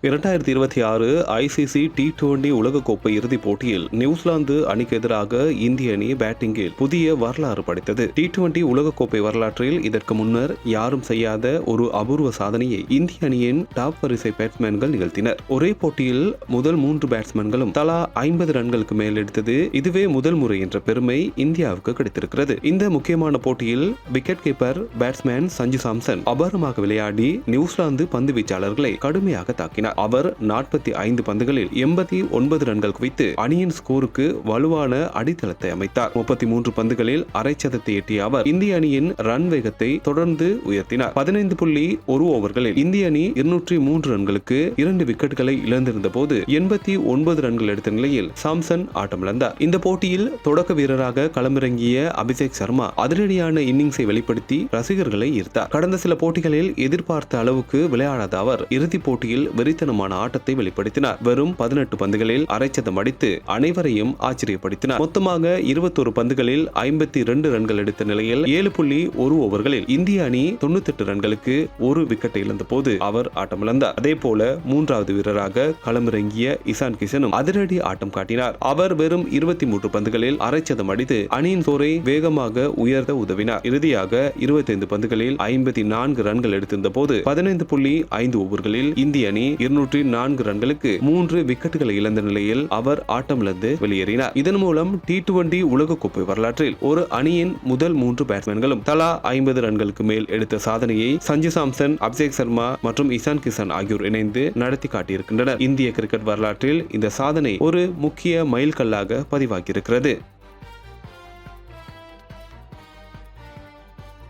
2026 ICC T20 உலகக்கோப்பை இறுதிப் போட்டியில் நியூசிலாந்து அணிக்கு எதிராக இந்திய அணி பேட்டிங்கில் புதிய வரலாறு படைத்தது. T20 உலகக்கோப்பை வரலாற்றில் இதற்கு முன்னர் யாரும் செய்யாத ஒரு அபூர்வ சாதனையை இந்திய அணியின் டாப் வரிசை பேட்ஸ்மேன்கள் நிகழ்த்தினர். ஒரே போட்டியில் முதல் 3 பேட்ஸ்மேன்களும் தலா 50 ரன்களுக்கு மேல் எடுத்தது இதுவே முதல் முறை என்ற பெருமை இந்தியாவுக்கு கிடைத்திருக்கிறது. இந்த முக்கியமான போட்டியில் wicket keeper batsman Sanju Samson அபாரமாக விளையாடி நியூசிலாந்து பந்து வீச்சாளர்களை கடுமையாக தாக்கினார். அவர் 45 பந்துகளில் 89 ரன்கள் குவித்து அணியின் ஸ்கோருக்கு வலுவான அடித்தளத்தை அமைத்தார். 33 பந்துகளில் அரை சதத்தை எட்டிய அவர் இந்திய அணியின் ரன் வேகத்தை தொடர்ந்து உயர்த்தினார். 15.1 ஓவர்களில் இந்திய அணி 203 ரன்களுக்கு 2 விக்கெட்டுகளை இழந்திருந்த போது 89 ரன்கள் எடுத்த நிலையில் சாம்சன் ஆட்டமிழந்தார். இந்த போட்டியில் தொடக்க வீரராக களமிறங்கிய அபிஷேக் சர்மா அதிரடியான இன்னிங்ஸை வெளிப்படுத்தி ரசிகர்களை ஈர்த்தார். கடந்த சில போட்டிகளில் எதிர்பார்த்த அளவுக்கு விளையாடாத அவர் இறுதிப் போட்டியில் வெறித்தனமான ஆட்டத்தை வெளிப்படுத்தினார். வெறும் 18 பந்துகளில் அரை சதம் அடித்து அனைவரையும் ஆச்சரியப்படுத்தினார். மொத்தமாக 21 பந்துகளில் 52 ரன்கள் எடுத்த நிலையில் 7.1 ஓவர்களில் இந்திய அணி 98 ரன்களுக்கு ஒரு விக்கெட்டை இழந்த போது அவர் ஆட்டமிழந்தார். அதே போல மூன்றாவது வீரராக களமிறங்கிய இசான் கிஷனும் அதிரடி ஆட்டம் காட்டினார். அவர் வெறும் 23 பந்துகளில் அரை சதம் அடித்து அணியின் ஸ்கோரை வேகமாக உயர்த்த உதவினார். இறுதியாக 25 பந்துகளில் 54 ரன்கள் எடுத்திருந்த போது 15.5 ஓவர்களில் இந்திய அணி 204 ரன்களுக்கு 3 விக்கெட்டுகளை இழந்த நிலையில் அவர் ஆட்டமிழந்து வெளியேறினார். இதன் மூலம் T20 உலகக்கோப்பை வரலாற்றில் ஒரு அணியின் முதல் 3 பேட்ஸ்மேன்களும் தலா 50 ரன்களுக்கு மேல் எடுத்த சாதனையை சஞ்சு சாம்சன், அபிஷேக் சர்மா மற்றும் இசான் கிஷன் ஆகியோர் இணைந்து நடத்தி காட்டியிருக்கின்றனர். இந்திய கிரிக்கெட் வரலாற்றில் இந்த சாதனை ஒரு முக்கிய மைல்கல்லாக பதிவாகியிருக்கிறது.